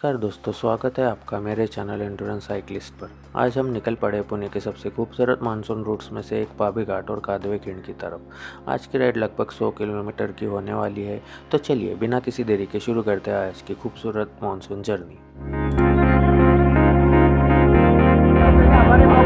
नमस्कार दोस्तों, स्वागत है आपका मेरे चैनल एंड्योरेंस साइक्लिस्ट पर। आज हम निकल पड़े पुणे के सबसे खूबसूरत मानसून रूट्स में से एक पाभी घाट और कादवे खिंड की तरफ। आज की राइड लगभग 100 किलोमीटर की होने वाली है, तो चलिए बिना किसी देरी के शुरू करते हैं आज की खूबसूरत मानसून जर्नी।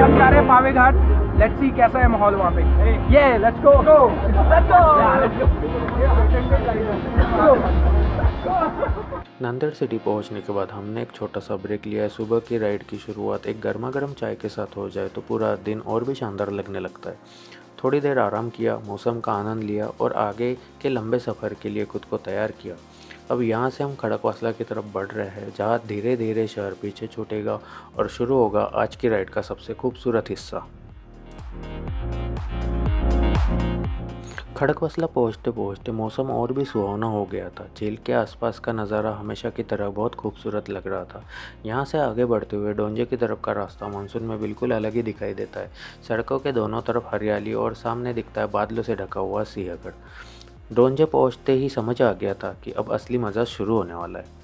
हम जा रहे हैं पावे घाट। लेट्स सी कैसा है माहौल वहाँ पे। ये लेट्स गो। नांदेड़ सिटी पहुंचने के बाद हमने एक छोटा सा ब्रेक लिया है। सुबह की राइड की शुरुआत एक गर्मा गर्म चाय के साथ हो जाए तो पूरा दिन और भी शानदार लगने लगता है। थोड़ी देर आराम किया, मौसम का आनंद लिया और आगे के लंबे सफ़र के लिए खुद को तैयार किया। अब यहाँ से हम खड़कवासला की तरफ बढ़ रहे हैं, जहाँ धीरे धीरे शहर पीछे छूटेगा और शुरू होगा आज की राइड का सबसे खूबसूरत हिस्सा। खड़कवासला पहुँचते पहुँचते मौसम और भी सुहावना हो गया था। झील के आसपास का नज़ारा हमेशा की तरह बहुत खूबसूरत लग रहा था। यहाँ से आगे बढ़ते हुए डोंजे की तरफ का रास्ता मानसून में बिल्कुल अलग ही दिखाई देता है। सड़कों के दोनों तरफ हरियाली और सामने दिखता है बादलों से ढका हुआ सिंहगढ़। डोंजे पहुँचते ही समझ आ गया था कि अब असली मज़ा शुरू होने वाला है।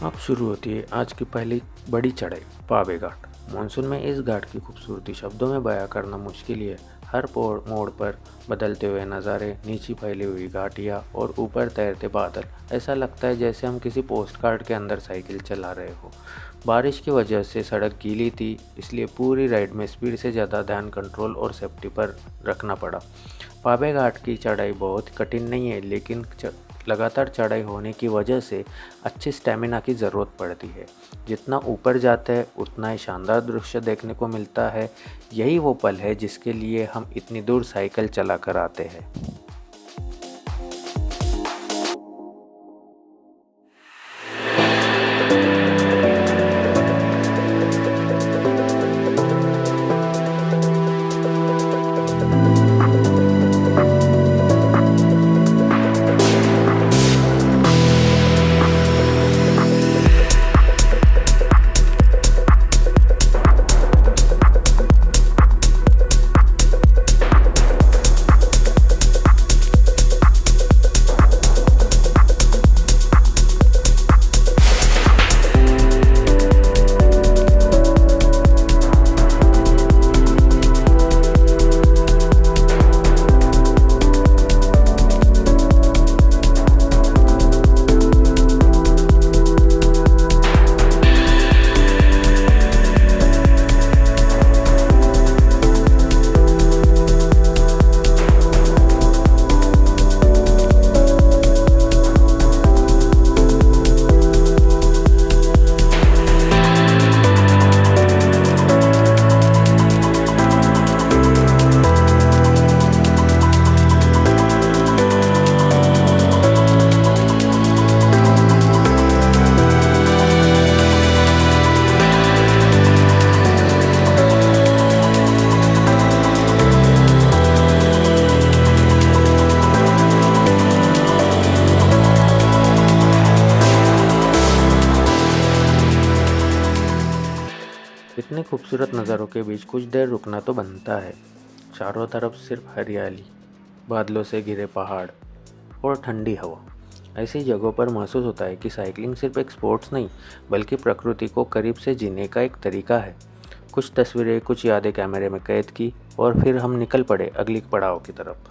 अब शुरू होती है आज की पहली बड़ी चढ़ाई, पावे घाट। मानसून में इस घाट की खूबसूरती शब्दों में बयां करना मुश्किल ही है। हर मोड़ पर बदलते हुए नज़ारे, नीचे फैली हुई घाटियाँ और ऊपर तैरते बादल, ऐसा लगता है जैसे हम किसी पोस्ट कार्ड के अंदर साइकिल चला रहे हो। बारिश की वजह से सड़क गीली थी, इसलिए पूरी राइड में स्पीड से ज़्यादा ध्यान कंट्रोल और सेफ्टी पर रखना पड़ा। पावे घाट की चढ़ाई बहुत कठिन नहीं है, लेकिन लगातार चढ़ाई होने की वजह से अच्छी स्टेमिना की ज़रूरत पड़ती है। जितना ऊपर जाते हैं उतना ही शानदार दृश्य देखने को मिलता है। यही वो पल है जिसके लिए हम इतनी दूर साइकिल चला कर आते हैं। इतने खूबसूरत नज़ारों के बीच कुछ देर रुकना तो बनता है। चारों तरफ सिर्फ हरियाली, बादलों से घिरे पहाड़ और ठंडी हवा। ऐसी जगहों पर महसूस होता है कि साइकिलिंग सिर्फ एक स्पोर्ट्स नहीं, बल्कि प्रकृति को करीब से जीने का एक तरीका है। कुछ तस्वीरें, कुछ यादें कैमरे में कैद की और फिर हम निकल पड़े अगली पड़ाव की तरफ।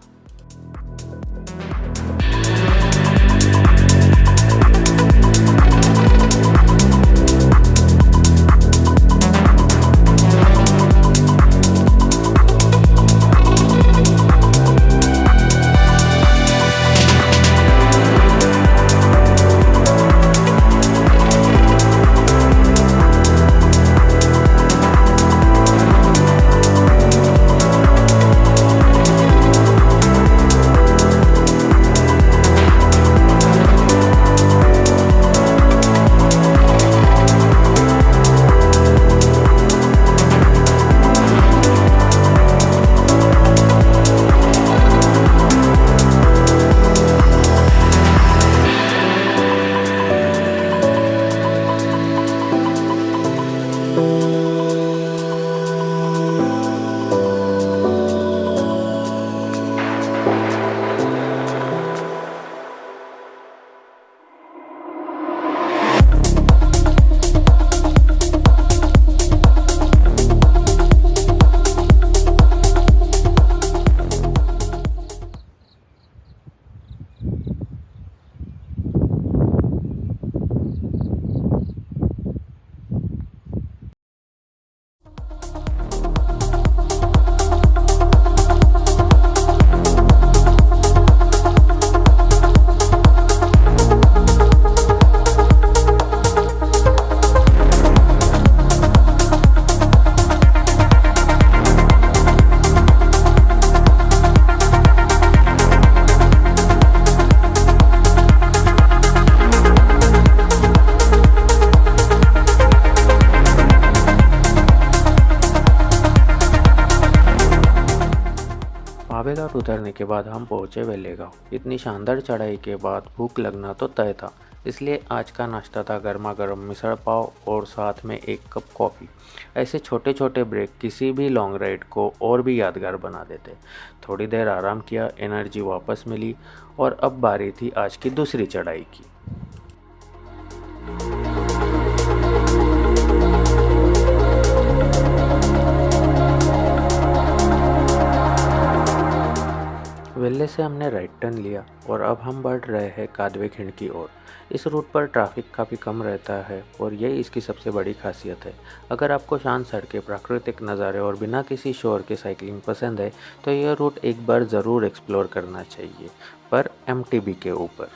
पावेघाट उतरने के बाद हम पहुंचे वेलेगांव। इतनी शानदार चढ़ाई के बाद भूख लगना तो तय था, इसलिए आज का नाश्ता था गर्मा गर्म मिसल पाव और साथ में एक कप कॉफ़ी। ऐसे छोटे छोटे ब्रेक किसी भी लॉन्ग राइड को और भी यादगार बना देते। थोड़ी देर आराम किया, एनर्जी वापस मिली और अब बारी थी आज की दूसरी चढ़ाई की। वेल्ले से हमने राइट टर्न लिया और अब हम बढ़ रहे हैं कादवे खिंड की ओर। इस रूट पर ट्रैफिक काफ़ी कम रहता है और यही इसकी सबसे बड़ी खासियत है। अगर आपको शांत सड़कें, प्राकृतिक नज़ारे और बिना किसी शोर के साइकिलिंग पसंद है तो यह रूट एक बार ज़रूर एक्सप्लोर करना चाहिए, पर एमटीबी के ऊपर।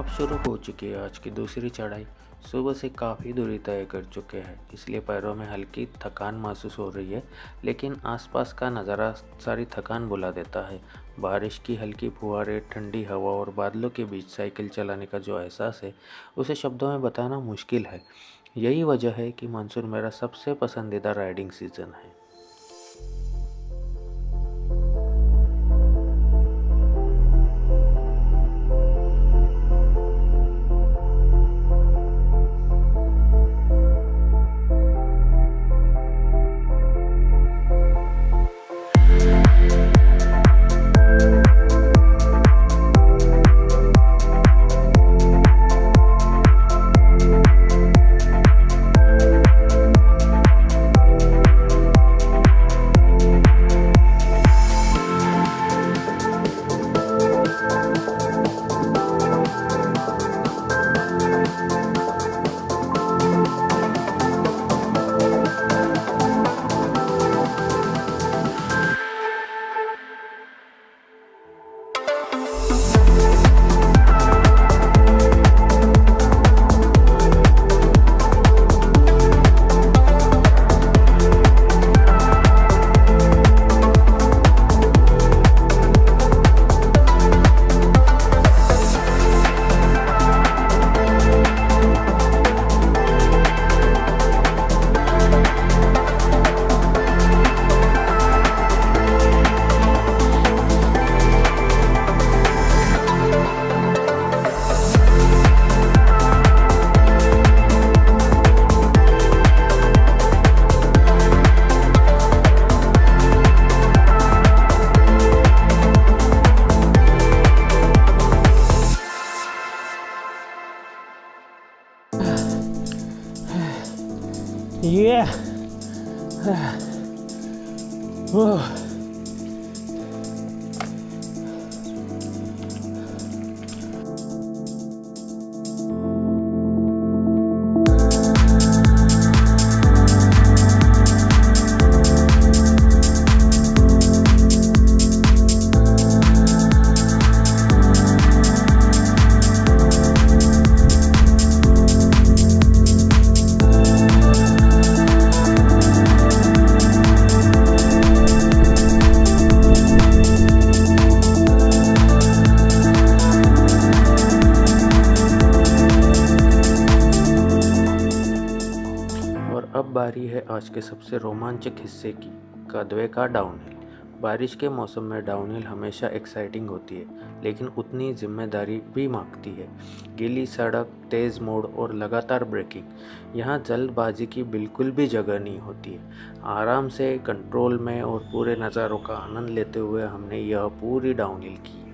शुरू हो चुकी है आज की दूसरी चढ़ाई। सुबह से काफ़ी दूरी तय कर चुके हैं, इसलिए पैरों में हल्की थकान महसूस हो रही है, लेकिन आसपास का नज़ारा सारी थकान भुला देता है। बारिश की हल्की फुहारें, ठंडी हवा और बादलों के बीच साइकिल चलाने का जो एहसास है, उसे शब्दों में बताना मुश्किल है। यही वजह है कि मानसून मेरा सबसे पसंदीदा राइडिंग सीज़न है। Yeah. Oh. अब बारी है आज के सबसे रोमांचक हिस्से की, कदवे का डाउनहिल। बारिश के मौसम में डाउनहिल हमेशा एक्साइटिंग होती है, लेकिन उतनी जिम्मेदारी भी मांगती है। गीली सड़क, तेज़ मोड़ और लगातार ब्रेकिंग। यहाँ जल्दबाजी की बिल्कुल भी जगह नहीं होती है। आराम से, कंट्रोल में और पूरे नज़ारों का आनंद लेते हुए हमने यह पूरी डाउनहिल की है।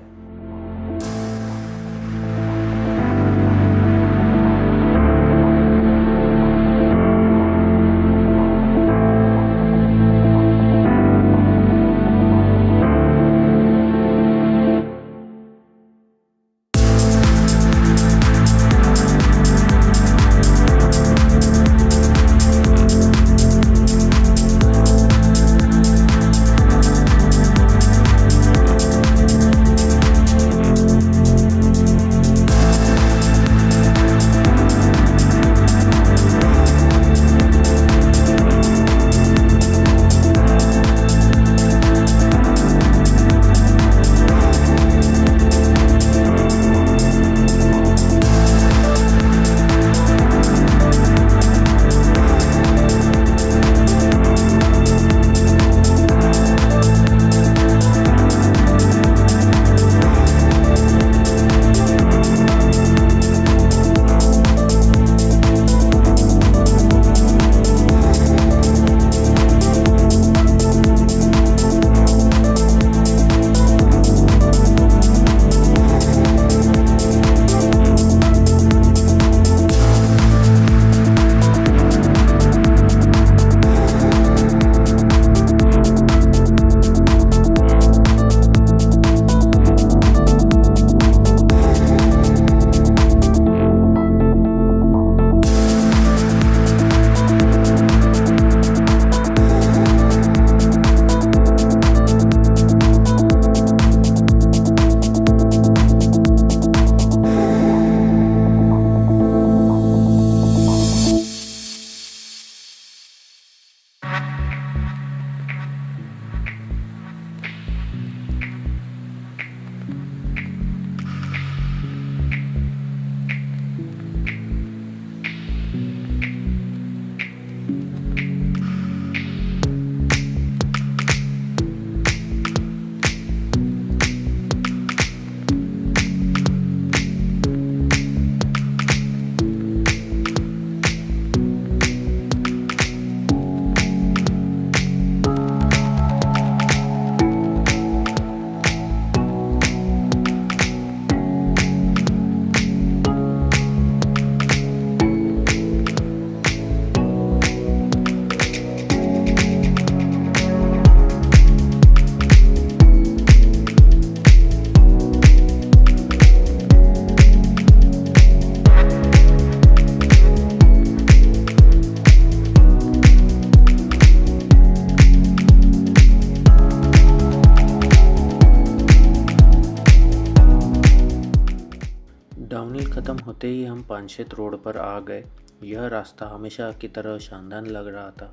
डाउनहिल ख़त्म होते ही हम पानशेत रोड पर आ गए। यह रास्ता हमेशा की तरह शानदार लग रहा था।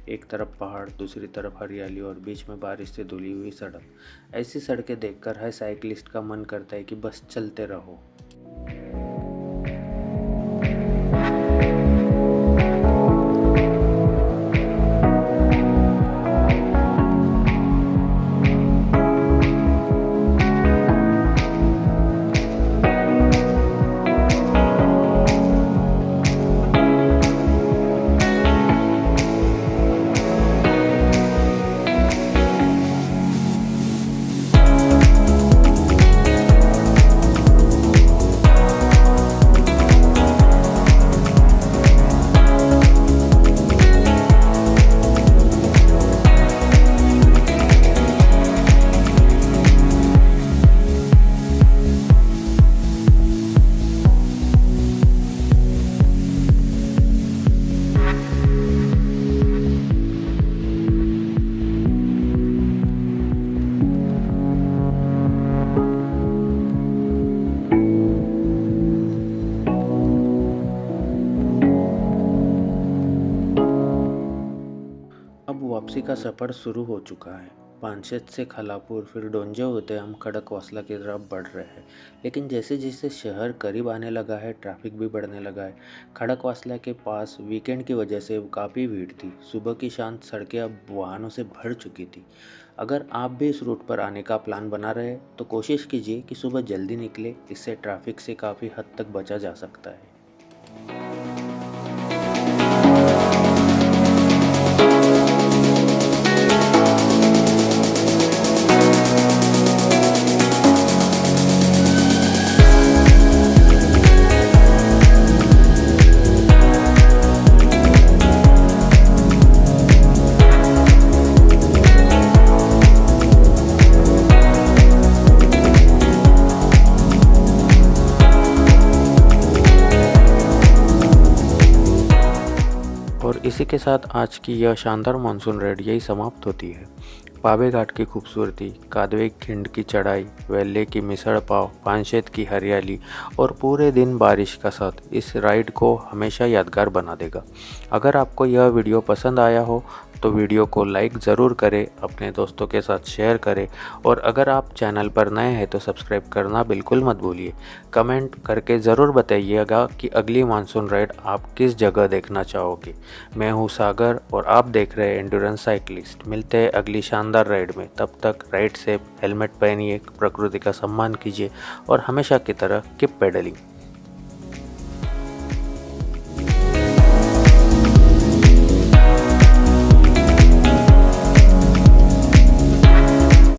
एक तरफ पहाड़, दूसरी तरफ हरियाली और बीच में बारिश से धुली हुई सड़क। ऐसी सड़कें देखकर हर साइकिलिस्ट का मन करता है कि बस चलते रहो। अब वापसी का सफ़र शुरू हो चुका है। पानशेत से खालापुर फिर डोंजे होते हम खड़कवासला की तरफ बढ़ रहे हैं। लेकिन जैसे जैसे शहर करीब आने लगा है, ट्रैफिक भी बढ़ने लगा है। खड़कवासला के पास वीकेंड की वजह से काफ़ी भीड़ थी। सुबह की शांत सड़कें अब वाहनों से भर चुकी थी। अगर आप भी इस रूट पर आने का प्लान बना रहे हैं तो कोशिश कीजिए कि सुबह जल्दी निकले। इससे ट्रैफिक से काफ़ी हद तक बचा जा सकता है। और इसी के साथ आज की यह शानदार मानसून राइड यही समाप्त होती है। पावे घाट की खूबसूरती, कादवे खिंड की चढ़ाई, वेल्ले की मिसळ पाव, पानशेत की हरियाली और पूरे दिन बारिश का साथ इस राइड को हमेशा यादगार बना देगा। अगर आपको यह वीडियो पसंद आया हो तो वीडियो को लाइक ज़रूर करें, अपने दोस्तों के साथ शेयर करें और अगर आप चैनल पर नए हैं तो सब्सक्राइब करना बिल्कुल मत भूलिए। कमेंट करके ज़रूर बताइएगा कि अगली मानसून राइड आप किस जगह देखना चाहोगे। मैं हूँ सागर और आप देख रहे हैं एंड्योरेंस साइकिलिस्ट। मिलते हैं अगली शानदार राइड में। तब तक राइड सेफ, हेलमेट पहनिए, प्रकृति का सम्मान कीजिए और हमेशा की तरह कीप पेडलिंग।